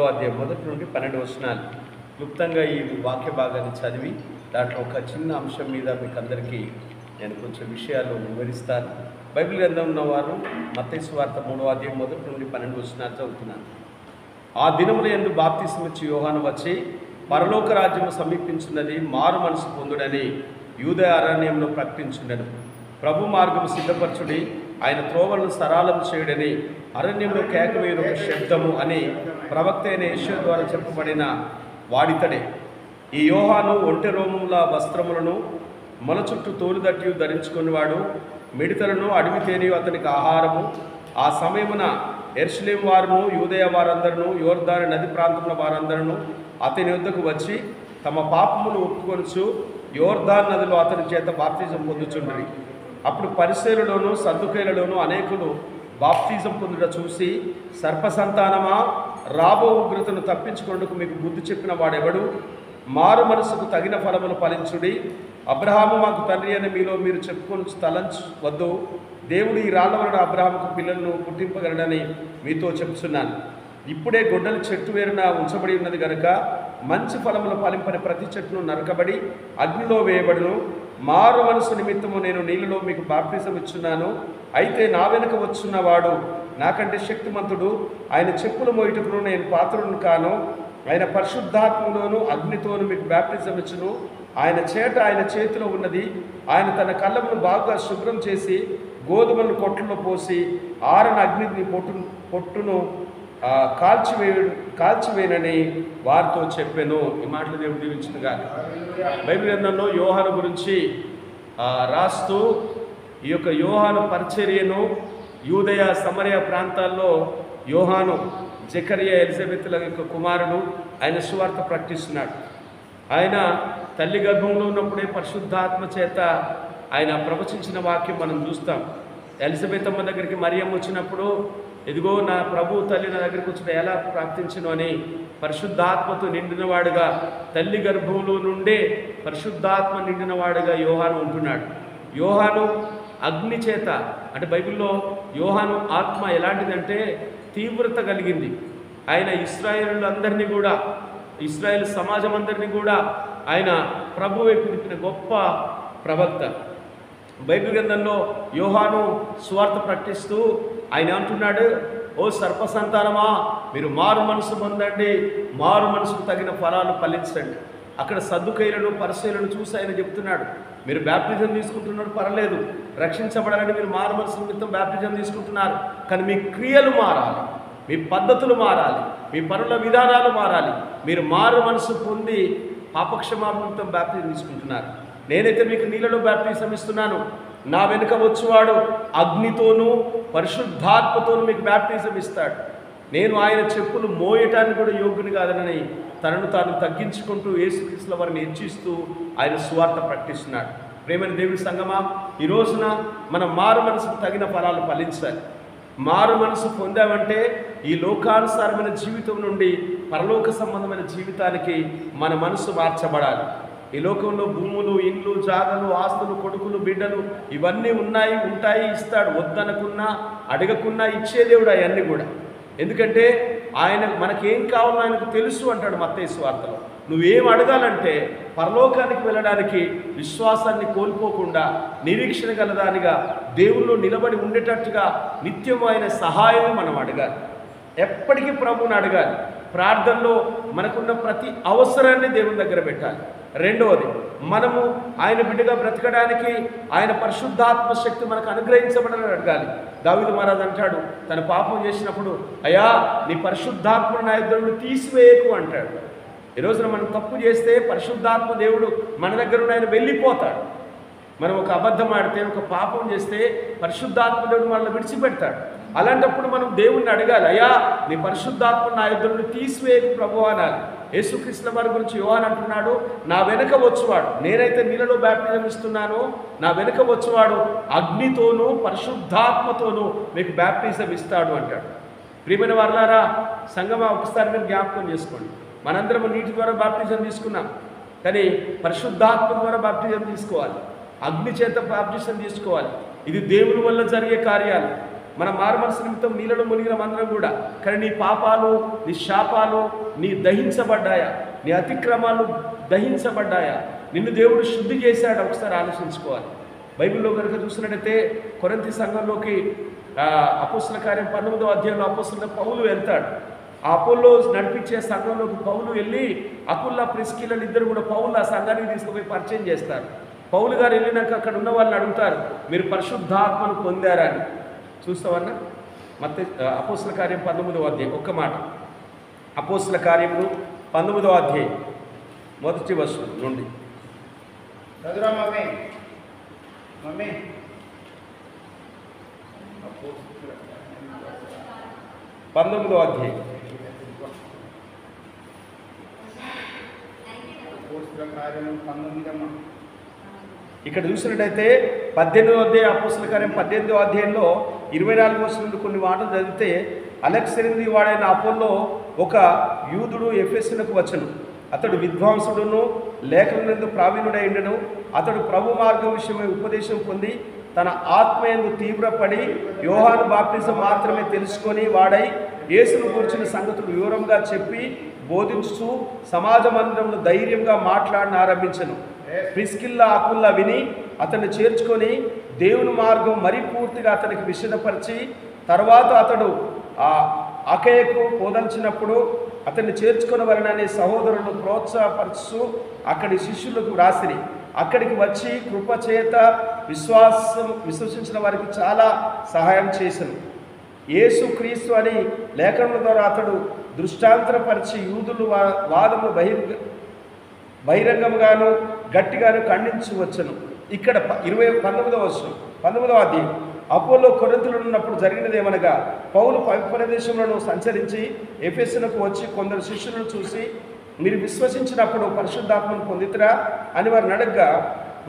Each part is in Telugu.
అధ్యాయం 1 నుండి 12 వచనాలు క్లుప్తంగా ఈ వాక్య భాగాన్ని చదివి దాంట్లో ఒక చిన్న అంశం మీద మీకు అందరికీ నేను కొంచెం విషయాలు వివరిస్తాను. బైబిల్ గ్రంథం ఉన్నవారు మత్తయి సువార్త 3వ అధ్యాయం 1 నుండి 12 వచనాలు చదువుతున్నాను. ఆ దినముల యందు బాప్తిస్మం ఇచ్చి యోహాను వచ్చి పరలోక రాజ్యము సమీపించున్నది, మారు మనసు పొందుడని యూదయ అరణ్యంలో ప్రకటించుండెను. ప్రభు మార్గము సిద్ధపరచుడి, ఆయన త్రోవలను సరాలం చేయుడని అరణ్యంలో కేకవేయు ఒక శబ్దము అని ప్రవక్త అయిన యెషయా ద్వారా చెప్పబడిన వాడితడే. ఈ యోహాను ఒంటె రోమముల వస్త్రములను మొల చుట్టూ తోలుదట్టి ధరించుకునేవాడు. మిడతలను అడవి తేనెయు అతనికి ఆహారము. ఆ సమయమున యెరూషలేము వారును యూదయ వారందరూ యోర్దాను నది ప్రాంతంలో వారందరూ అతని వద్దకు వచ్చి తమ పాపమును ఒప్పుకొనుచు యోర్దాను నదిలో అతని చేత బాప్తిజం పొందుచుండ్రి. అప్పుడు పరిసయ్యులలోను సద్దుకయ్యులలోను అనేకులు బాప్తిజం పొందుట చూసి, సర్పసంతానమా, రాబో ఉగ్రతను తప్పించుకొనుటకు మీకు బుద్ధి చెప్పిన వాడెవడు? మారు మనసుకు తగిన ఫలములు ఫలించుడి. అబ్రహాము మాకు తండ్రి అని మీలో మీరు చెప్పుకొని తలంచవద్దు. దేవుడు ఈ రాళ్ల వలన అబ్రహాముకు పిల్లలను పుట్టింపగలడని మీతో చెప్తున్నాను. ఇప్పుడే గొడ్డలి చెట్టు వేరున ఉంచబడి ఉన్నది కనుక మంచి ఫలములు ఫలింపని ప్రతి చెట్టును నరకబడి అగ్నిలో వేయబడును. మారు మనసు నిమిత్తము నేను నీళ్ళలో మీకు బాప్తిజం ఇచ్చున్నాను. అయితే నా వెనుక వచ్చున్నవాడు నాకంటే శక్తిమంతుడు. ఆయన చెప్పులు మోయుటకును నేను పాత్రులను కాను. ఆయన పరిశుద్ధాత్మలోను అగ్నితోను మీకు బాప్తిజం ఇచ్చును. ఆయన చేతిలో ఉన్నది. ఆయన తన కళ్ళమును బాగా శుభ్రం చేసి గోధుమలను కొట్లలో పోసి ఆరని అగ్నిని పొట్టును కాల్చివేనని వారితో చెప్పాను. ఈ మాటలు దేవుడు దీవించునుగా. బైబిల్ గ్రంథంలో యోహాను గురించి రాస్తూ ఈ యొక్క యోహాను పరిచర్యను యూదయ సమరయ ప్రాంతాల్లో యోహాను జకరియా ఎలిజబెత్ల యొక్క కుమారుడు, ఆయన సువార్త ప్రకటిస్తున్నాడు. ఆయన తల్లి గర్భంలో ఉన్నప్పుడే పరిశుద్ధాత్మ చేత ఆయన ప్రవచించిన వాక్యం మనం చూస్తాం. ఎలిజబెత్ అమ్మ దగ్గరికి మరియమ్మ వచ్చినప్పుడు, ఇదిగో నా ప్రభు తల్లి నా దగ్గరికి వచ్చిన ఎలా ప్రార్థించను అని పరిశుద్ధాత్మతో నిండినవాడుగా, తల్లి గర్భంలో నుండే పరిశుద్ధాత్మ నిండినవాడుగా యోహాను ఉంటున్నాడు. యోహాను అగ్ని చేత, అంటే బైబిల్లో యోహాను ఆత్మ ఎలాంటిదంటే తీవ్రత కలిగింది. ఆయన ఇశ్రాయేలులందరినీ కూడా, ఇశ్రాయేల్ సమాజం అందరినీ కూడా ఆయన ప్రభు వైపు తిప్పిన గొప్ప ప్రవక్త. బైబిల్ గ్రంథంలో యోహాను సువార్త ప్రకటిస్తూ ఆయన అంటున్నాడు, ఓ సర్పసంతానమా, మీరు మారు మనసు పొందండి, మారు మనసుకు తగిన ఫలాలు ఫలించండి. అక్కడ సద్దుకయ్యులను పరిసయ్యులను చూసి ఆయన చెప్తున్నాడు, మీరు బ్యాప్టిజం తీసుకుంటున్నారు పర్లేదు, రక్షించబడాలని మీరు మారు మనసు నిమిత్తం బ్యాప్టిజం తీసుకుంటున్నారు, కానీ మీ క్రియలు మారాలి, మీ పద్ధతులు మారాలి, మీ పనుల విధానాలు మారాలి. మీరు మారు మనసు పొంది పాపక్షమాపణ నిమిత్తం బ్యాప్టిజం తీసుకుంటున్నారు. నేనైతే మీకు నీళ్ళలో బ్యాప్టిజం ఇస్తున్నాను, నా వెనుక వచ్చేవాడు అగ్నితోనూ పరిశుద్ధాత్మతోనూ మీకు బ్యాప్టిజం ఇస్తాడు. నేను ఆయన చెప్పులు మోయటానికి కూడా యోగ్యుని కాదనని తనను తాను తగ్గించుకుంటూ యేసుక్రీస్తుల వారిని హెచ్చిస్తూ ఆయన సువార్త ప్రకటిస్తున్నాడు. ప్రేమైన దేవుని సంగమా, ఈ రోజున మనం మారు మనసుకు తగిన ఫలాలు ఫలించాలి. మారు మనసు పొందామంటే ఈ లోకానుసారమైన జీవితం నుండి పరలోక సంబంధమైన జీవితానికి మన మనసు మార్చబడాలి. ఈ లోకంలో భూములు, ఇండ్లు, జాగలు, ఆస్తులు, కొడుకులు, బిడ్డలు ఇవన్నీ ఉంటాయి, ఇస్తాడు. వద్దనుకున్నా అడగకున్నా ఇచ్చే దేవుడు అవన్నీ కూడా. ఎందుకంటే ఆయన మనకేం కావాలో ఆయనకు తెలుసు అంటాడు మత్తయి సువార్తలో. నువ్వేం అడగాలంటే పరలోకానికి వెళ్ళడానికి విశ్వాసాన్ని కోల్పోకుండా నిరీక్షణ గలదానిగా దేవుల్లో నిలబడి ఉండేటట్టుగా నిత్యం ఆయన సహాయం మనం అడగాలి. ఎప్పటికీ ప్రభువుని అడగాలి. ప్రార్థనలో మనకున్న ప్రతి అవసరాన్ని దేవుని దగ్గర పెట్టాలి. రెండవది, మనము ఆయన బిడ్డగా బ్రతకడానికి ఆయన పరిశుద్ధాత్మ శక్తి మనకు అనుగ్రహించబడాలని అడగాలి. దావీదు మహారాజు అంటాడు, తన పాపం చేసినప్పుడు, అయ్యా నీ పరిశుద్ధాత్మ నా యొద్ద నుండి తీసివేయకు అంటాడు. ఈ రోజున మనం తప్పు చేస్తే పరిశుద్ధాత్మ దేవుడు మన దగ్గర నుండి ఆయన వెళ్ళిపోతాడు. మనం ఒక అబద్ధం ఆడితే, ఒక పాపం చేస్తే పరిశుద్ధాత్మ దేవుడు మనల్ని విడిచిపెడతాడు. అలాంటప్పుడు మనం దేవుణ్ణి అడగాలి, అయ్యా నీ పరిశుద్ధాత్మ నా యొద్ద నుండి తీసివేయకు ప్రభువా అనాలి. యేసుక్రీస్తుల వారి గురించి యోహాను అంటున్నాడు, నా వెనుక వచ్చువాడు, నేనైతే నీళ్ళలో బ్యాప్టిజం ఇస్తున్నాను, నా వెనుక వచ్చువాడు అగ్నితోనూ పరిశుద్ధాత్మతోనూ మీకు బ్యాప్టిజం ఇస్తాడు అంటాడు. ప్రియమైన వారలారా, సంగమా, ఒకసారి మీరు జ్ఞాపకం చేసుకోండి. మనందరం నీటి ద్వారా బాప్టిజం తీసుకున్నాం, కానీ పరిశుద్ధాత్మ ద్వారా బాప్టిజం తీసుకోవాలి, అగ్ని చేత బాప్టిజం తీసుకోవాలి. ఇది దేవుని వల్ల జరిగే కార్యాలు. మన మారుమనసు నిమిత్తం నీళ్ళలో మునిగిన అందరం కూడా. కానీ నీ పాపాలు, నీ శాపాలు నీ దహించబడ్డాయా? నీ అతిక్రమాలు దహించబడ్డాయా? నిన్ను దేవుడు శుద్ధి చేశాడు. ఒకసారి ఆలోచించుకోవాలి. బైబిల్లో కనుక చూసినట్టయితే కొరింథీ సంఘంలోకి అపోస్తల కార్యం 19వ అధ్యాయంలో అపోస్తలుడైన పౌలు వెళ్తాడు. ఆ అపోల్లో నడిపించే సంఘంలోకి పౌలు వెళ్ళి అకుల్లా ప్రిస్కిల్లా ఇద్దరు కూడా పౌలు ఆ సంఘానికి తీసుకుపోయి పరిచయం చేస్తారు. పౌలు గారు వెళ్ళినాక అక్కడ ఉన్న వాళ్ళని అడుగుతారు, మీరు పరిశుద్ధాత్మను పొందారా అని. చూస్తామన్నా అపోస్తల కార్యం 19వ అధ్యాయం ఒక్క మాట. అపోస్తల కార్యములు 19వ అధ్యాయం మొదటి వచనం నుండి. 19వ అధ్యాయం ఇక్కడ చూసినట్టయితే 18వ అధ్యాయం అపోస్తల కార్యం 18వ అధ్యాయంలో 24వ వచనం నుండి కొన్ని మాటలు చదివితే, అలెగ్జాంద్రియ వాడైన అపోల్లో ఒక యూదుడు ఎఫెసునకు వచ్చెను. అతడు విద్వాంసుడును లేఖనందు ప్రావీణుడైండెను. అతడు ప్రభు మార్గం విషయమై ఉపదేశం పొంది తన ఆత్మయందు తీవ్రపడి యోహాను బాప్తిజం మాత్రమే తెలుసుకొని వాడై యేసును గురించిన సంగతులు వివరంగా చెప్పి బోధించుతూ సమాజ మందిరంలో ధైర్యంగా మాట్లాడని ఆరంభించను. ప్రిస్కిల్లా అకుల్లా విని అతన్ని చేర్చుకొని దేవుని మార్గం మరీ పూర్తిగా అతనికి విషదపరిచి, తర్వాత అతడు అకయకు పోదలిచినప్పుడు అతన్ని చేర్చుకునవలనని సహోదరులను ప్రోత్సాహపరుస్తూ అక్కడి శిష్యులకు రాసిరి. అక్కడికి వచ్చి కృపచేత విశ్వసించిన వారికి చాలా సహాయం చేశాను. యేసు క్రీస్తు అని లేఖనల ద్వారా అతడు దృష్టాంతరపరిచి యూదులు వాదము బహిరంగంగాను గట్టిగాను ఖండించవచ్చును. ఇక్కడ 19వ అధ్యాయం అపోలో కొరింథీలో ఉన్నప్పుడు జరిగినదేమనగా, పౌలు ప్రదేశంలో సంచరించి ఎఫెసునకు వచ్చి కొందరు శిష్యులను చూసి, మీరు విశ్వసించినప్పుడు పరిశుద్ధాత్మను పొందితురా అని వారిని అడగగా,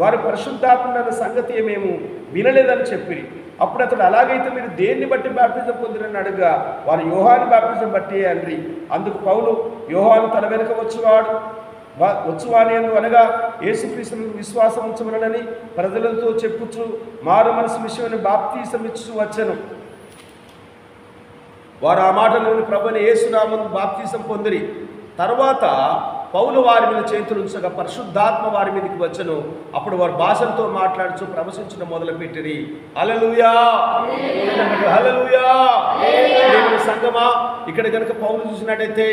వారు పరిశుద్ధాత్మ సంగతి మేము వినలేదని చెప్పి, అప్పుడు అతడు అలాగైతే మీరు దేన్ని బట్టి బాప్తిజం పొందిరని అడగగా, వారు యోహాను బాప్తిజం బట్టి అండ్రి. అందుకు పౌలు, యోహాను తన వెనుక వచ్చువాని అనగా యేసుక్రీస్తును విశ్వాసం ఉంచమనని ప్రజలతో చెప్పుచు మారు మనసు విషయమని బాప్తిసం ఇచ్చు వచ్చెను. వారు ఆ మాటలను ప్రభుని యేసునామమున బాప్తిసం పొందిరి. తర్వాత పౌలు వారి మీద చేతులు ఉంచగా పరిశుద్ధాత్మ వారి మీదకి వచ్చెను. అప్పుడు వారు భాషలతో మాట్లాడుచు ప్రవశించడం మొదలుపెట్టిరి. హల్లెలూయా, హల్లెలూయా. దేవుని సంగమా, ఇక్కడ కనుక పౌలు చూసినట్టయితే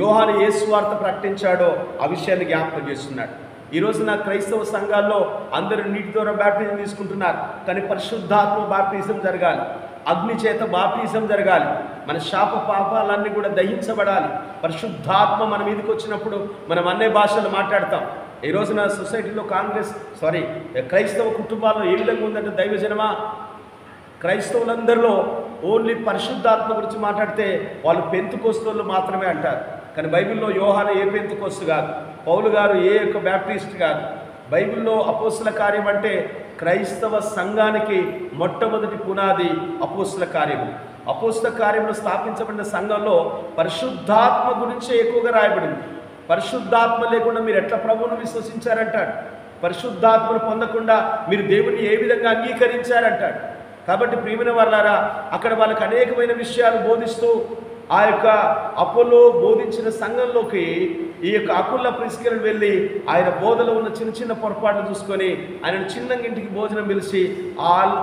యోహాను ఏ సువార్త ప్రకటించాడో ఆ విషయాన్ని జ్ఞాపకం చేస్తున్నాడు. ఈ రోజున క్రైస్తవ సంఘాల్లో అందరూ నీటి ద్వారా బాప్టిజం తీసుకుంటున్నారు. కానీ పరిశుద్ధాత్మ బాప్టిజం జరగాలి, అగ్ని చేత బాప్టిజం జరగాలి. మన శాప పాపాలన్నీ కూడా దహించబడాలి. పరిశుద్ధాత్మ మన మీదకి వచ్చినప్పుడు మనం అన్ని భాషలు మాట్లాడతాం. ఈ రోజున సొసైటీలో క్రైస్తవ కుటుంబాల్లో ఏ విధంగా ఉందంటే, దైవజనమా, క్రైస్తవులందరిలో ఓన్లీ పరిశుద్ధాత్మ గురించి మాట్లాడితే వాళ్ళు పెంతుకోస్తోళ్ళు మాత్రమే అంటారు. కానీ బైబిల్లో యోహాను ఏ పెంతుకోస్తు కాదు, పౌలు గారు ఏ యొక్క బ్యాప్టిస్ట్ కాదు. బైబిల్లో అపోస్తల కార్యం అంటే క్రైస్తవ సంఘానికి మొట్టమొదటి పునాది అపోస్తల కార్యము. అపోస్తల కార్యంలో స్థాపించబడిన సంఘంలో పరిశుద్ధాత్మ గురించే ఎక్కువగా రాయబడింది. పరిశుద్ధాత్మ లేకుండా మీరు ఎట్లా ప్రభువును విశ్వసించారంటాడు. పరిశుద్ధాత్మను పొందకుండా మీరు దేవుని ఏ విధంగా అంగీకరించారంటాడు. కాబట్టి ప్రియమైన వారలారా, అక్కడ వాళ్ళకి అనేకమైన విషయాలు బోధిస్తూ ఆ యొక్క అపోలో బోధించిన సంఘంలోకి ఈ యొక్క అకుల్లా ప్రిస్కిల్లాను వెళ్ళి ఆయన బోధలో ఉన్న చిన్న చిన్న పొరపాట్లు చూసుకొని ఆయన చిన్న ఇంటికి భోజనం పిలిచి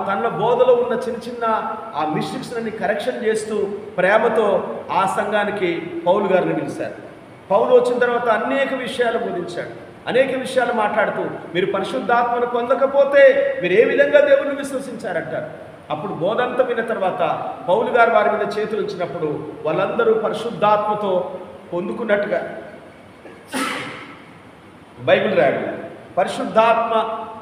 తన బోధలో ఉన్న చిన్న చిన్న ఆ మిస్టేక్స్ని కరెక్షన్ చేస్తూ ప్రేమతో ఆ సంఘానికి పౌలు గారిని పిలిచారు. పౌలు వచ్చిన తర్వాత అనేక విషయాలు బోధించాడు, అనేక విషయాలు మాట్లాడుతూ మీరు పరిశుద్ధాత్మను పొందకపోతే మీరు ఏ విధంగా దేవుణ్ణి విశ్వసించారంటారు. అప్పుడు బోధంతా విన్న తర్వాత పౌలు గారు వారి మీద చేతులు ఉంచినప్పుడు వాళ్ళందరూ పరిశుద్ధాత్మతో పొందుకున్నట్టుగా బైబిల్ రాయడం. పరిశుద్ధాత్మ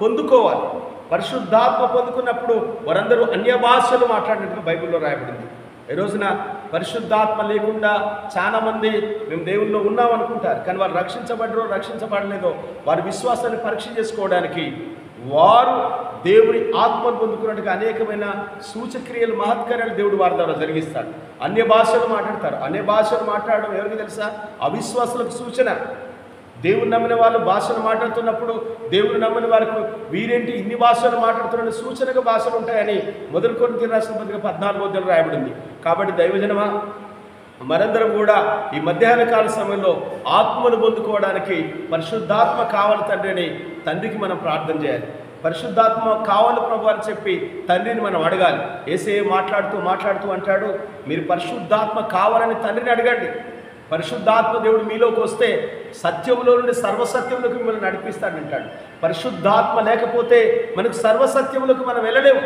పొందుకోవాలి. పరిశుద్ధాత్మ పొందుకున్నప్పుడు వారందరూ అన్య భాషలు మాట్లాడినట్టుగా బైబిల్లో రాయబడింది. ఈ రోజున పరిశుద్ధాత్మ లేకుండా చాలామంది మేము దేవుల్లో ఉన్నాం అనుకుంటారు. కానీ వారు రక్షించబడలేదో వారి విశ్వాసాన్ని పరీక్ష చేసుకోవడానికి వారు దేవుని ఆత్మను పొందుకున్నట్టుగా అనేకమైన సూచక్రియలు, మహత్కార్యాలు దేవుడు వారి ద్వారా జరిగిస్తాడు. అన్య భాషలు మాట్లాడతారు. అన్య భాషలు మాట్లాడడం ఎవరికి తెలుసా? అవిశ్వాసులకు సూచన. దేవుని నమ్మిన వాళ్ళు భాషను మాట్లాడుతున్నప్పుడు దేవుని నమ్మిన వారికి వీరేంటి ఇన్ని భాషలు మాట్లాడుతున్న సూచనగా భాషలు ఉంటాయని మొదటి కొరింథీయులకు రాసిన పత్రిక 14వ అధ్యాయంలో రాయబడింది. కాబట్టి దైవజనమా, మనందరం కూడా ఈ మధ్యాహ్న కాల సమయంలో ఆత్మను పొందుకోవడానికి పరిశుద్ధాత్మ కావాలి తండ్రికి మనం ప్రార్థన చేయాలి. పరిశుద్ధాత్మ కావాలి ప్రభు అని చెప్పి తండ్రిని మనం అడగాలి. యేసయ్య మాట్లాడుతూ అంటాడు, మీరు పరిశుద్ధాత్మ కావాలని తండ్రిని అడగండి. పరిశుద్ధాత్మ దేవుడు మీలోకి వస్తే సత్యంలో నుండి సర్వసత్యంలోకి మిమ్మల్ని నడిపిస్తాడంటాడు. పరిశుద్ధాత్మ లేకపోతే మనకు సర్వసత్యములకు మనం వెళ్ళలేము.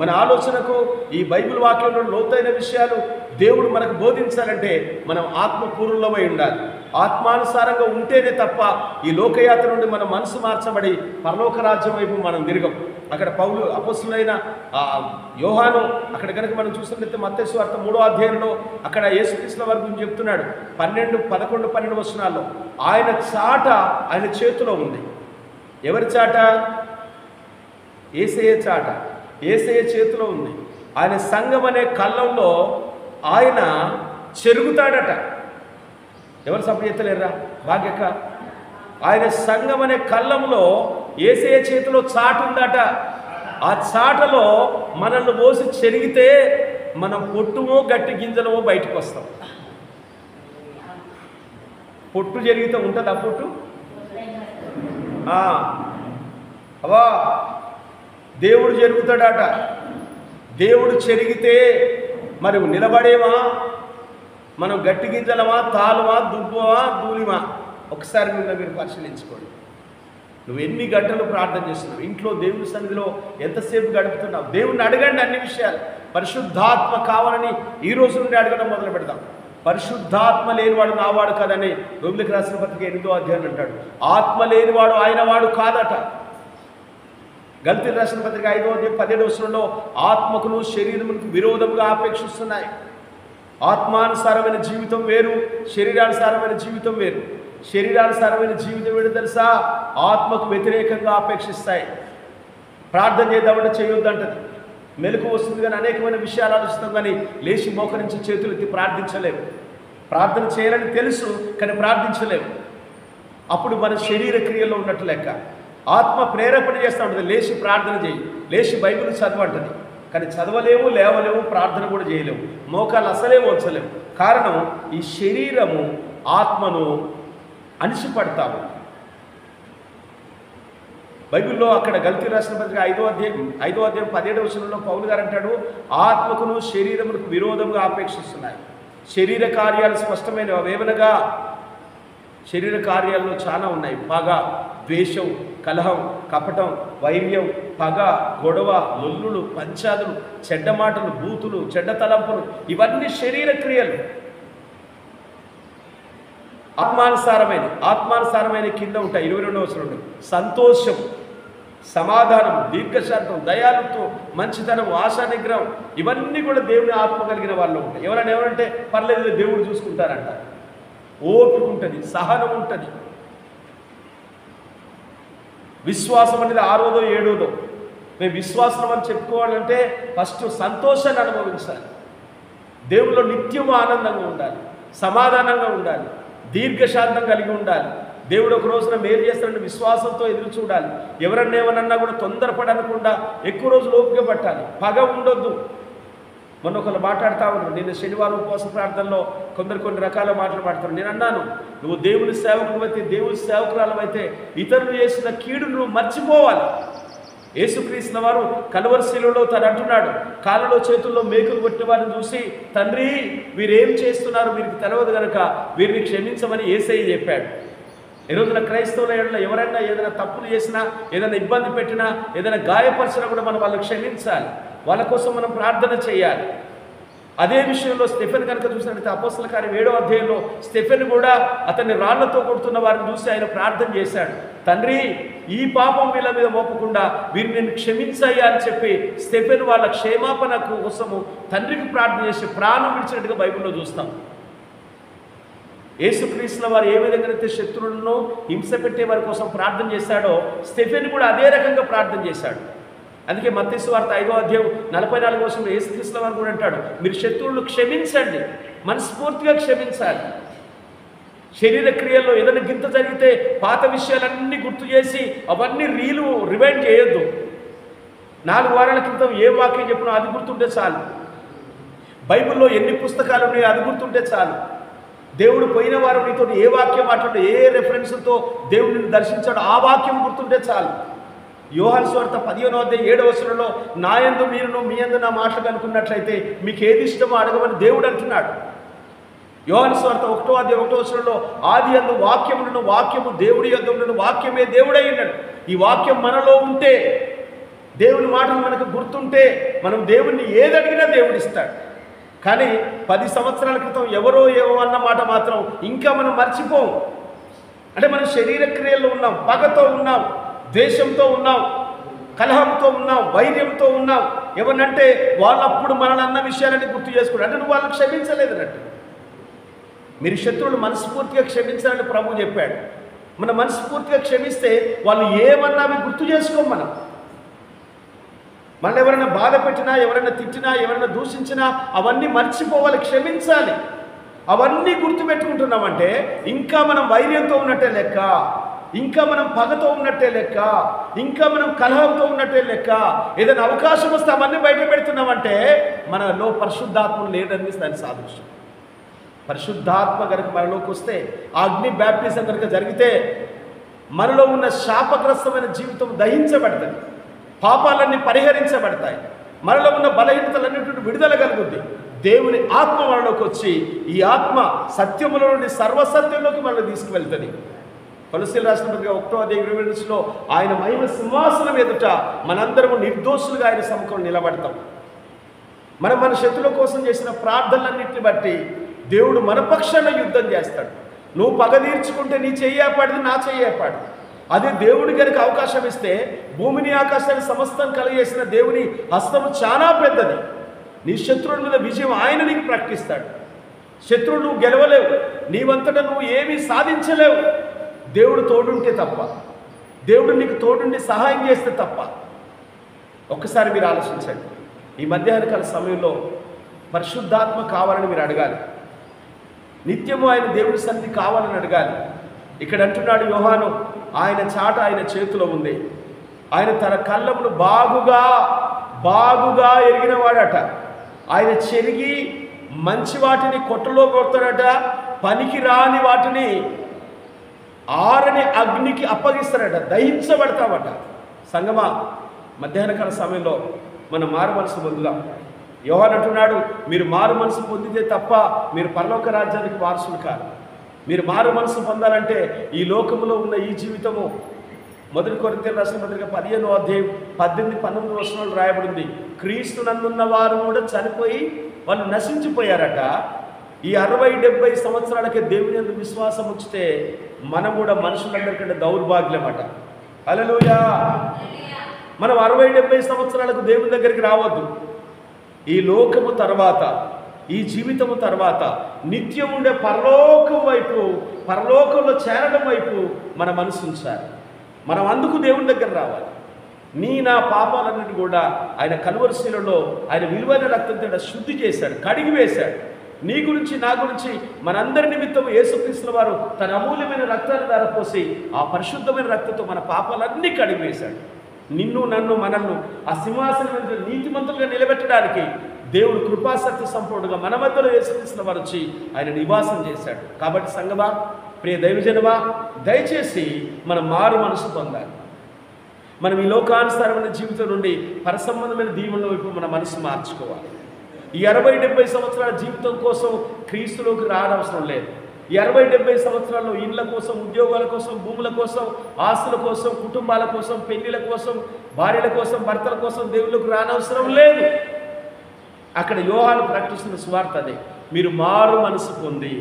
మన ఆలోచనకు ఈ బైబిల్ వాక్యంలో లోతైన విషయాలు దేవుడు మనకు బోధించాలంటే మనం ఆత్మపూర్ణమై ఉండాలి. ఆత్మానుసారంగా ఉంటేనే తప్ప ఈ లోకయాత్ర నుండి మన మనసు మార్చబడి పరలోక రాజ్యం వైపు మనం తిరగం. అక్కడ పౌలు అపొస్తలుడైన యోహాను అక్కడ కనుక మనం చూసినట్లయితే మత్తయి సువార్త 3వ అధ్యాయంలో అక్కడ యేసుక్రీస్తు వారి గురించి చెప్తున్నాడు. 11, 12 వచనాల్లో ఆయన చాట ఆయన చేతిలో ఉంది. ఎవరి చాట? యేసయ్య చాట యేసయ్య చేతిలో ఉంది. ఆయన సంఘం అనే కళ్ళంలో ఆయన చెరుగుతాడట. ఎవరు సపోర్ట్ చేస్తలేరా? భాగ్యక ఆయన సంఘం అనే కళ్ళంలో యేసయ్య చేతిలో చాటు ఉందట. ఆ చాటలో మనల్ని మోసి చెరిగితే మనం పొట్టుమో గట్టి గింజలమో బయటకు వస్తాం. పొట్టు జరిగితే ఉంటుందా? పొట్టు అవా దేవుడు జరుగుతాడట. దేవుడు చెరిగితే మరి నిలబడేమా? మనం గట్టి గింజలమా, తాలుమా, దుబ్బమా, ధూళిమా? ఒకసారి మీరు పరిశీలించుకోండి. నువ్వు ఎన్ని గంటలు ప్రార్థన చేస్తున్నావు? ఇంట్లో దేవుని సన్నిధిలో ఎంతసేపు గడుపుతున్నావు? దేవుణ్ణి అడగండి అన్ని విషయాలు. పరిశుద్ధాత్మ కావాలని ఈ రోజు నుండి అడగడం మొదలు పెడతాం. పరిశుద్ధాత్మ లేనివాడు నావాడు కాదని రోమిలికి రాసిన పత్రిక 8వ అధ్యాయం అంటాడు. ఆత్మ లేనివాడు ఆయన వాడు కాదట. గలతీయులకు రాసిన పత్రిక 5వ అధ్యాయం 17వ వచనంలో ఆత్మకును శరీరమునకు విరోధముగా ఆపేక్షిస్తున్నాయి. ఆత్మానుసారమైన జీవితం వేరు, శరీరానుసారమైన జీవితం వేరు. శరీరానుసారమైన జీవితం ఏంటో తెలుసా? ఆత్మకు వ్యతిరేకంగా ఆపేక్షిస్తాయి. ప్రార్థన చేద్దామంటే చేయొద్దంటది. మెలకు వస్తుంది కానీ అనేకమైన విషయాలు ఆలోచిస్తాం కానీ లేచి మోకరించి చేతులు ఎత్తి ప్రార్థించలేము. ప్రార్థన చేయాలని తెలుసు కానీ ప్రార్థించలేము. అప్పుడు మన శరీర క్రియల్లో ఉన్నట్టు లెక్క. ఆత్మ ప్రేరేపణ చేస్తూ ఉంటుంది, లేచి ప్రార్థన చేయి, లేచి బైబిల్ చదవంటది. కానీ చదవలేము, లేవలేము, ప్రార్థన కూడా చేయలేము, మోకాలు అసలే వంచలేము. కారణం ఈ శరీరము ఆత్మను అణిచిపడతాము. బైబిల్లో అక్కడ గలతీయులకు రాసిన పత్రిక 5వ అధ్యాయం 17వ వచనంలో పౌలు గారు అంటాడు, ఆత్మకును శరీరమునకు విరోధంగా ఆపేక్షిస్తున్నాయి. శరీర కార్యాలు స్పష్టమైన అవేవనగా శరీర కార్యాల్లో చాలా ఉన్నాయి. పగ, ద్వేషం, కలహం, కపటం, వైర్యం, పగ, గొడవ, లొల్లులు, పంచాదులు, చెడ్డ మాటలు, బూతులు, చెడ్డ తలంపులు, ఇవన్నీ శరీర క్రియలు. ఆత్మానుసారమైన కింద ఉంటాయి. 22వ వచనంలో సంతోషం, సమాధానం, దీర్ఘశాంతం, దయాలుత్వం, మంచితనం, ఆశా నిగ్రహం, ఇవన్నీ కూడా దేవుని ఆత్మ కలిగిన వాళ్ళు ఉంటాయి. ఎవరంటే పర్లేదు దేవుడు చూసుకుంటారంట. ఓపిక ఉంటుంది, సహనం ఉంటుంది. విశ్వాసం అనేది 6వదో 7వదో. మేము విశ్వాసం అని చెప్పుకోవాలంటే ఫస్ట్ సంతోషాన్ని అనుభవించాలి. దేవుల్లో నిత్యం ఆనందంగా ఉండాలి, సమాధానంగా ఉండాలి, దీర్ఘశాంతం కలిగి ఉండాలి. దేవుడు ఒక రోజున మేలు చేస్తాడని విశ్వాసంతో ఎదురు చూడాలి. ఎవరన్నా ఏమన్నా కూడా తొందరపడనకుండా ఎక్కువ రోజులు ఓపిక పట్టాలి. పగ ఉండొద్దు. మొన్న ఒకరు మాట్లాడుతూ ఉన్నారు. నిన్న శనివారం ఉపవాస ప్రార్థనలో కొన్ని రకాల మాటలు మాట్లాడుతారు. నేను అన్నాను, నువ్వు దేవుని సేవకుడు అయితే, దేవుని సేవకురాలు అయితే ఇతరులు చేసిన కీడు నువ్వు మర్చిపోవాలి. యేసుక్రీస్తుల వారు కలువరి శిలువలో తను అంటున్నాడు, కాళ్ళలో చేతుల్లో మేకులు కొట్టిన వారిని చూసి, తండ్రి వీరేం చేస్తున్నారు వీరికి తెలియదు కనుక వీరిని క్షమించమని యేసయ్య చెప్పాడు. ఈ రోజున క్రైస్తవుల ఎవరైనా ఏదైనా తప్పులు చేసినా, ఏదైనా ఇబ్బంది పెట్టినా, ఏదైనా గాయపరిచినా కూడా మనం వాళ్ళు క్షమించాలి. వాళ్ళ కోసం మనం ప్రార్థన చేయాలి. అదే విషయంలో స్టెఫెన్ కనుక చూసినట్లయితే అపోస్తల కార్యం 7వ అధ్యాయంలో స్టెఫెన్ కూడా అతన్ని రాళ్లతో కొడుతున్న వారిని చూసి ఆయన ప్రార్థన చేశాడు. తండ్రి ఈ పాపం వీళ్ళ మీద మోపకుండా వీరిని నేను క్షమించాయా అని చెప్పి స్టెఫెన్ వాళ్ళ క్షేమాపణ కోసము తండ్రికి ప్రార్థన చేసి ప్రాణం విడిచినట్టుగా బైబిల్లో చూస్తాం. యేసుక్రీస్తుల వారు ఏ విధంగా అయితే శత్రువులను హింస పెట్టే వారి కోసం ప్రార్థన చేశాడో స్టెఫెన్ కూడా అదే రకంగా ప్రార్థన చేశాడు. అందుకే మత్తయి సువార్త 5వ అధ్యాయం 44వ వచనంలో యేసుక్రీస్తుల వారు కూడా అంటాడు, మీరు శత్రువులను క్షమించండి, మనస్ఫూర్తిగా క్షమించాలి. శరీర క్రియల్లో ఏదైనా గింత జరిగితే పాత విషయాలన్నీ గుర్తు చేసి అవన్నీ రివైండ్ చేయొద్దు. 4 వారాల క్రితం ఏ వాక్యం చెప్పినా అది గుర్తుంటే చాలు. బైబిల్లో ఎన్ని పుస్తకాలు ఉన్నాయో అది గుర్తుంటే చాలు. దేవుడు పోయిన వారం నీతో ఏ వాక్యం మాట్లాడు, ఏ రెఫరెన్స్తో దేవుడిని దర్శించాడు ఆ వాక్యం గుర్తుంటే చాలు. యోహాను సువార్త 15వ అధ్యాయం 7వ వచనంలో నా యందు మీరును మీ యందు నా మాటలు కనుక్కున్నట్లయితే మీకు ఏది ఇష్టమో అడగమని దేవుడు అంటున్నాడు. యోహాను సువార్త 1వ అధ్యాయం 1వ వచనంలో ఆది యందు వాక్యమును, వాక్యము దేవుడి యొద్ద ఉండెను, వాక్యమే దేవుడై ఉన్నాడు. ఈ వాక్యం మనలో ఉంటే, దేవుని మాటలు మనకు గుర్తుంటే మనం దేవుణ్ణి ఏది అడిగినా దేవుడు ఇస్తాడు. కానీ 10 సంవత్సరాల క్రితం ఎవరో ఏవో అన్న మాట మాత్రం ఇంకా మనం మర్చిపోం. అంటే మనం శరీర క్రియల్లో ఉన్నాం, పగతో ఉన్నాం, ద్వేషంతో ఉన్నాం, కలహంతో ఉన్నాం, వైర్యంతో ఉన్నాం. ఎవరినంటే వాళ్ళప్పుడు మనల్ని అన్న విషయాలని గుర్తు చేసుకుంటారు. అంటే నువ్వు వాళ్ళని క్షమించలేదు అన్నట్టు. మీరు శత్రువులు మనస్ఫూర్తిగా క్షమించాలని ప్రభు చెప్పాడు. మన మనస్ఫూర్తిగా క్షమిస్తే వాళ్ళు ఏమన్నా అవి గుర్తు చేసుకోం. మనం ఎవరైనా బాధ పెట్టినా, ఎవరైనా తిట్టినా, ఎవరైనా దూషించినా అవన్నీ మర్చిపోవాలి, క్షమించాలి. అవన్నీ గుర్తుపెట్టుకుంటున్నామంటే ఇంకా మనం వైర్యంతో ఉన్నట్టే లెక్క, ఇంకా మనం పగతో ఉన్నట్టే లెక్క, ఇంకా మనం కలహంతో ఉన్నట్టే లెక్క. ఏదైనా అవకాశం వస్తే అవన్నీ బయట పెడుతున్నామంటే మనలో పరిశుద్ధాత్మ లేదని దాని సాదృశ్యం. పరిశుద్ధాత్మ కనుక మనలోకి వస్తే, అగ్ని బ్యాప్టిజం కనుక జరిగితే మనలో ఉన్న శాపగ్రస్తమైన జీవితం దహించబడుతుంది, పాపాలన్నీ పరిహరించబడతాయి, మనలో ఉన్న బలహీనతలన్నింటి విడుదల కలుగుద్ది. దేవుని ఆత్మ మనలోకి వచ్చి ఈ ఆత్మ సత్యముల నుండి సర్వసత్యంలోకి మనల్ని తీసుకువెళ్తుంది. కొలస్సీయులకు రాసిన పత్రిక 1వ అధ్యాయం 20లో ఆయన మహిమ సింహాసనం ఎదుట మనందరము నిర్దోషులుగా ఆయన సముఖంలో నిలబడతాం. మనం మన శత్రువుల కోసం చేసిన ప్రార్థనలన్నింటిని బట్టి దేవుడు మన పక్షాన యుద్ధం చేస్తాడు. నువ్వు పగ తీర్చుకుంటే నీ చెయ్యేపాడిది, నా చెయ్యేపాడు. అదే దేవుడి కనుక అవకాశం ఇస్తే భూమిని ఆకాశాన్ని సమస్తం కలిగేసిన దేవుని హస్తము చాలా పెద్దది. నీ శత్రువుల మీద విజయం ఆయన నీకు ప్రకటిస్తాడు. శత్రువు నువ్వు గెలవలేవు, నీవంతటా నువ్వు ఏమీ సాధించలేవు. దేవుడు తోడుంటే తప్ప, దేవుడు నీకు తోడుండి సహాయం చేస్తే తప్ప. ఒక్కసారి మీరు ఆలోచించండి. ఈ మధ్యాహ్నకాల సమయంలో పరిశుద్ధాత్మ కావాలని మీరు అడగాలి. నిత్యము ఆయన దేవుడి సన్నిధి కావాలని అడగాలి. ఇక్కడ అంటున్నాడు యోహాను, ఆయన చాట ఆయన చేతిలో ఉంది. ఆయన తన కళ్ళమును బాగుగా ఎరిగినవాడట. ఆయన చెరిగి మంచి వాటిని కొట్టలో కొడతాడట, పనికి రాని వాటిని ఆరని అగ్నికి అప్పగిస్తాడట, దహించబడతామట. సంగమా, మధ్యాహ్నకాల సమయంలో మనం మారు మనసు పొందుదాం. యోహాను అంటున్నాడు, మీరు మారు మనసు పొందితే తప్ప మీరు పరలోక రాజ్యానికి వారసులు కాదు. మీరు మారు మనసు పొందాలంటే ఈ లోకములో ఉన్న ఈ జీవితము, 1 కొరింథీయులకు రాసిన పత్రిక 15వ అధ్యాయం 18-19 వచనాలు రాయబడింది. క్రీస్తు నందున్న వారు కూడా చనిపోయి వాళ్ళు నశించిపోయారట. ఈ 60-70 సంవత్సరాలకే దేవుని యందు విశ్వాసం ఉంచితే మనం కూడా మనుషులందరికంటే దౌర్భాగ్యమట. హల్లెలూయా. మనం 60-70 సంవత్సరాలకు దేవుని దగ్గరికి రావద్దు. ఈ లోకము తర్వాత, ఈ జీవితము తర్వాత నిత్యం ఉండే పరలోకం వైపు, పరలోకంలో చేరడం వైపు మన మనసు ఉంచాలి. మనం అందుకు దేవుని దగ్గర రావాలి. నా పాపాలన్నిటి కూడా ఆయన కలువరి శిలువలో ఆయన విలువైన రక్తంతో శుద్ధి చేశాడు, కడిగి వేశాడు. నీ గురించి, నా గురించి, మనందరి నిమిత్తం యేసుక్రీస్తు వారు తన అమూల్యమైన రక్తాన్ని ధారపోసి ఆ పరిశుద్ధమైన రక్తంతో మన పాపాలన్నీ కడిగి వేశాడు. నిన్ను, నన్ను, మనల్ని ఆ సింహాసనం మీద నీతిమంతులుగా నిలబెట్టడానికి దేవుడు కృపాసక్తి సంపూర్ణంగా మన మధ్యలో యేసుక్రీస్తు వారు వచ్చి ఆయన నివాసం చేశాడు. కాబట్టి సంగమా, ప్రియ దైవజనమా, దయచేసి మనం మారు మనసు పొందాలి. మనం ఈ లోకానుసారమైన జీవితం నుండి పరసంబంధమైన దీవెనల వైపు మన మనసు మార్చుకోవాలి. ఈ 60-70 సంవత్సరాల జీవితం కోసం క్రీస్తులోకి రానవసరం లేదు. ఈ 60-70 సంవత్సరాల్లో ఇళ్ళ కోసం, ఉద్యోగాల కోసం, భూముల కోసం, ఆస్తుల కోసం, కుటుంబాల కోసం, పెళ్లిల కోసం, భార్యల కోసం, భర్తల కోసం దేవుళ్ళకు రానవసరం లేదు. అక్కడ యోహాను ప్రకటిస్తున్న సువార్త అదే. మీరు మారు మనసు పొంది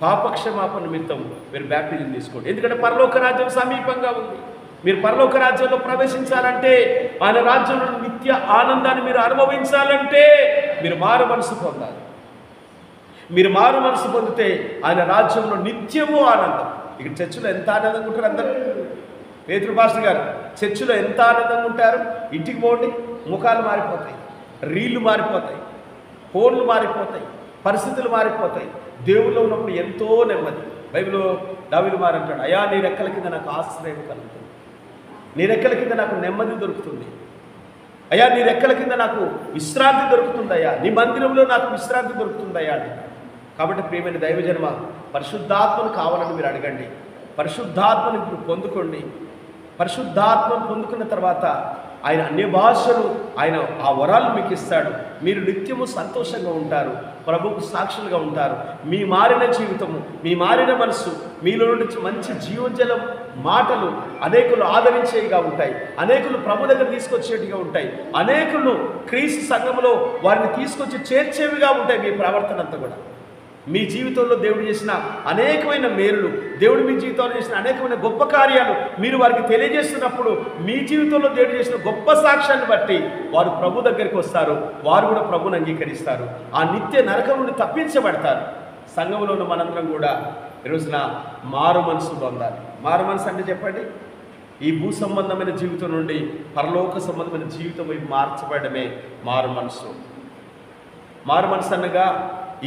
పాపక్షమాపణ నిమిత్తం మీరు బ్యాప్టిజం తీసుకోండి. ఎందుకంటే పరలోక రాజ్యం సమీపంగా ఉంది. మీరు పరలోక రాజ్యంలో ప్రవేశించాలంటే, ఆయన రాజ్యంలో నిత్య ఆనందాన్ని మీరు అనుభవించాలంటే మీరు మారు మనసు పొందాలి. మీరు మారు మనసు పొందితే ఆయన రాజ్యంలో నిత్యము ఆనందం. ఇక చర్చిలో ఎంత ఆనందంగా ఉంటారు అందరూ. పేతురు పాస్టర్ గారు చర్చిలో ఎంత ఆనందంగా ఉంటారు. ఇంటికి పోండి, ముఖాలు మారిపోతాయి, రీళ్లు మారిపోతాయి, ఫోన్లు మారిపోతాయి, పరిస్థితులు మారిపోతాయి. దేవుళ్ళు ఉన్నప్పుడు ఎంతో నెమ్మది. బైబిల్లో దావీదు మారు అంటాడు, అయ్యా నీ రెక్కల కింద నాకు ఆశ్రయం కలుగుతుంది, నీ రెక్కల కింద నాకు నెమ్మది దొరుకుతుంది, అయ్యా నీ రెక్కల కింద నాకు విశ్రాంతి దొరుకుతుందయ్యా, నీ మందిరంలో నాకు విశ్రాంతి దొరుకుతుందయ్యా అంటున్నాడు. కాబట్టి ప్రియమైన దైవజన్మ, పరిశుద్ధాత్మను కావాలని మీరు అడగండి, పరిశుద్ధాత్మని మీరు పొందుకోండి. పరిశుద్ధాత్మను పొందుకున్న తర్వాత ఆయన అన్య భాషలు, ఆయన ఆ వరాలు మీకు ఇస్తాడు. మీరు నిత్యము సంతోషంగా ఉంటారు, ప్రభువుకు సాక్షులుగా ఉంటారు. మీ మారిన జీవితము, మీ మారిన మనసు, మీలో నుంచి మంచి జీవజలం మాటలు అనేకులు ఆదరించేవిగా ఉంటాయి, అనేకులు ప్రభు దగ్గర తీసుకొచ్చేటిగా ఉంటాయి, అనేకులు క్రీస్తు సంఘములో వారిని తీసుకొచ్చి చేర్చేవిగా ఉంటాయి. మీ ప్రవర్తన అంతా కూడా మీ జీవితంలో దేవుడు చేసిన అనేకమైన మేలులు, దేవుడు మీ జీవితంలో చేసిన అనేకమైన గొప్ప కార్యాలు మీరు వారికి తెలియజేస్తున్నప్పుడు మీ జీవితంలో దేవుడు చేసిన గొప్ప సాక్ష్యాన్ని బట్టి వారు ప్రభు దగ్గరికి వస్తారు, వారు కూడా ప్రభుని అంగీకరిస్తారు, ఆ నిత్య నరకం నుండి తప్పించబడతారు. సంఘంలో ఉన్న మనందరం కూడా ఈరోజున మారు మనసు పొందాలి. మారు మనసు అంటే చెప్పండి, ఈ భూ సంబంధమైన జీవితం నుండి పరలోక సంబంధమైన జీవితం వైపు మార్చబడమే మారు మనసు. మారు మనసు అనగా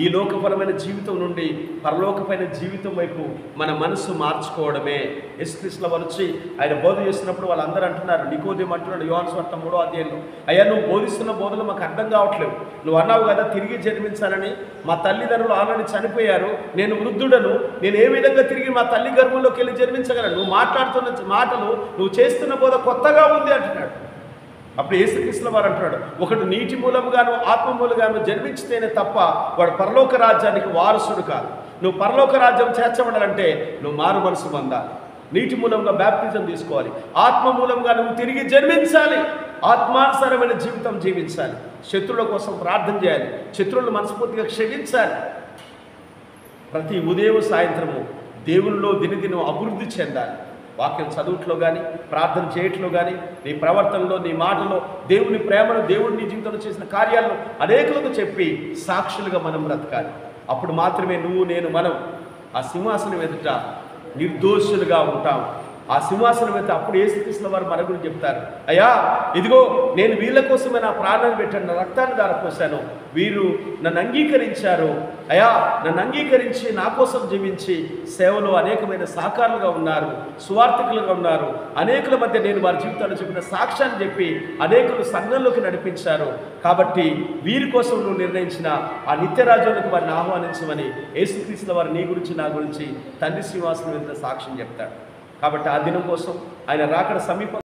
ఈ లోకపరమైన జీవితం నుండి పరలోకపైన జీవితం వైపు మన మనసు మార్చుకోవడమే. యేసుక్రీస్తుల వారు వచ్చి ఆయన బోధ చేస్తున్నప్పుడు వాళ్ళందరూ అంటున్నారు, నికోదేము అంటున్నాడు యోహాను సువార్త 3వ అధ్యాయంలో, అయ్యా నువ్వు బోధిస్తున్న బోధలు మాకు అర్థం కావట్లేవు, నువ్వు అన్నావు కదా తిరిగి జన్మించాలని, మా తల్లిదండ్రులు ఆల్రెడీ చనిపోయారు, నేను వృద్ధుడను, నేను ఏ విధంగా తిరిగి మా తల్లి గర్భంలోకి వెళ్ళి జన్మించగలను, నువ్వు మాట్లాడుతున్న మాటలు, నువ్వు చేస్తున్న బోధ కొత్తగా ఉంది అంటున్నాడు. అప్పుడు యేసుక్రీస్తుల వారు అంటున్నాడు, ఒకడు నీటి మూలంగాను ఆత్మ మూలంగాను జన్మించితేనే తప్ప వాడు పరలోక రాజ్యానికి వారసుడు కాదు. నువ్వు పరలోక రాజ్యం చేర్చబడాలంటే నువ్వు మారు మనసు పొందాలి, నీటి మూలంగా బ్యాప్టిజం తీసుకోవాలి, ఆత్మ మూలంగా నువ్వు తిరిగి జన్మించాలి, ఆత్మానుసారమైన జీవితం జీవించాలి, శత్రువుల కోసం ప్రార్థన చేయాలి, శత్రువులను మనస్ఫూర్తిగా క్షమించాలి. ప్రతి ఉదయం సాయంత్రము దేవునిలో దినదినం అభివృద్ధి చెందాలి. వాక్యం చదువుట్లో కానీ, ప్రార్థన చేయట్లో కానీ, నీ ప్రవర్తనలో, నీ మాటలో దేవుని ప్రేమను, దేవుడు నీ జీవితంలో చేసిన కార్యాలను అనేకులకు చెప్పి సాక్షులుగా మనం బ్రతకాలి. అప్పుడు మాత్రమే నువ్వు, నేను, మనం ఆ సింహాసనం ఎదుట నిర్దోషులుగా ఉంటాం. ఆ సింహాసనం అయితే అప్పుడు యేసుక్రీస్తుల వారు మన గురించి చెప్తారు, అయ్యా ఇదిగో నేను వీళ్ళ కోసమే నా ప్రాణాన్ని పెట్టాను, నా రక్తాన్ని ధారపోసాను, వీరు నన్ను అంగీకరించారు, అయ్యా నన్ను అంగీకరించి నా కోసం జీవించి సేవలో అనేకమైన సాకారులుగా ఉన్నారు, సువార్థికులుగా ఉన్నారు, అనేకుల మధ్య నేను వారి జీవితాల్లో చెప్పిన సాక్ష్యాన్ని చెప్పి అనేకులు సంఘంలోకి నడిపించారు. కాబట్టి వీరి కోసం నువ్వు నిర్ణయించిన ఆ నిత్యరాజ్యానికి వారిని ఆహ్వానించమని యేసుక్రీస్తుల వారు నీ గురించి, నా గురించి తండ్రి సింహాసనం మీద సాక్ష్యం చెప్తాడు. కాబట్టి ఆ దినం కోసం ఆయన రాకడ సమీపం